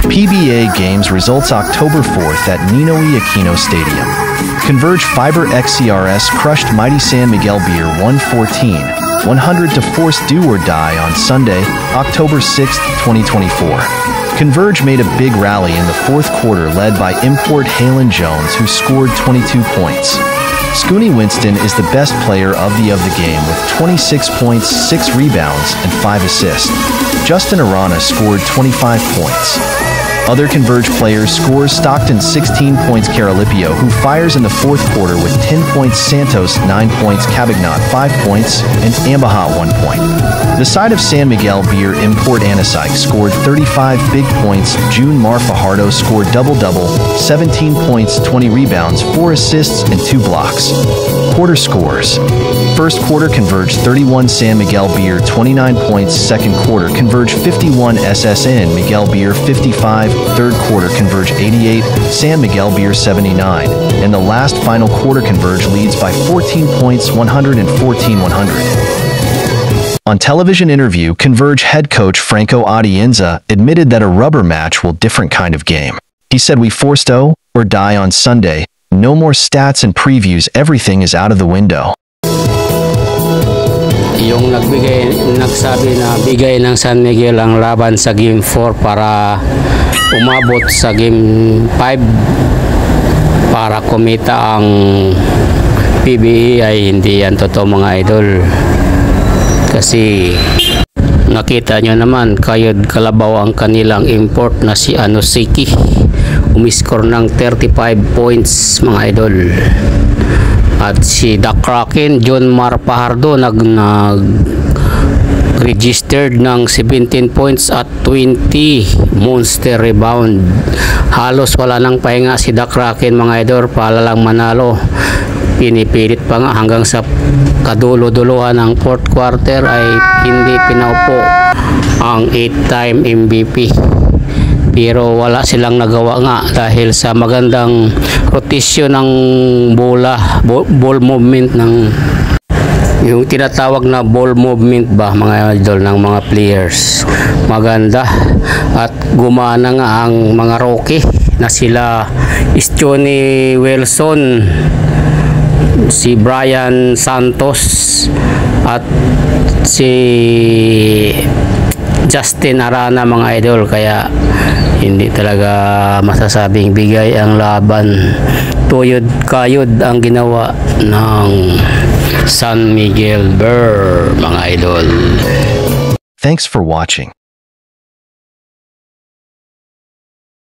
PBA Games results October 4th at Ninoy Aquino Stadium. Converge Fiber XCRS crushed Mighty San Miguel Beer 114-100 to force do or die on Sunday, October 6, 2024. Converge made a big rally in the fourth quarter led by import Halen Jones, who scored 22 points. Scooney Winston is the best player of the game with 26 points, 6 rebounds, and 5 assists. Justin Arana scored 25 points. Other Converge players scores Stockton 16 points, Carolipio, who fires in the fourth quarter with 10 points, Santos 9 points, Cabignot 5 points, and Ambaha 1 point. The side of San Miguel Beer import Anasike scored 35 big points, June Mar Fajardo scored double-double, 17 points, 20 rebounds, 4 assists, and 2 blocks. Quarter scores. First quarter Converge 31 San Miguel Beer 29 points, second quarter Converge 51 SSN Miguel Beer 55, third quarter Converge 88, San Miguel Beer 79, and the last final quarter Converge leads by 14 points 114-100. On television interview, Converge head coach Franco Atienza admitted that a rubber match will different kind of game. He said, "We forced O or die on Sunday. No more stats and previews, everything is out of the window." Yung nagsabi na bigay ng San Miguel ang laban sa Game 4 para umabot sa Game 5 para kumita ang PBA ay hindi yan totoo, mga idol. Kasi nakita nyo naman, Kayod Kalabaw ang kanilang import na si Anosiki. Umiscore ng 35 points, mga idol. At si The Kraken, John Mar Fajardo, nag-registered ng 17 points at 20 monster rebound. Halos wala nang pahinga si The Kraken, mga idol, para lang manalo. Pinipilit pa nga hanggang sa kadulo-duluhan ng fourth quarter ay hindi pinaupo ang 8-time MVP. Pero wala silang nagawa nga dahil sa magandang rotasyon ng ball movement ng yung tinatawag na ball movement ba, mga idol, ng mga players. Maganda at gumana nga ang mga rookie na sila Johnny Wilson, si Brian Santos at si Justin Arana, mga idol. Kaya hindi talaga masasabing bigay ang laban. Tuyod-kayod ang ginawa ng San Miguel Beer, mga idol. Thanks for watching.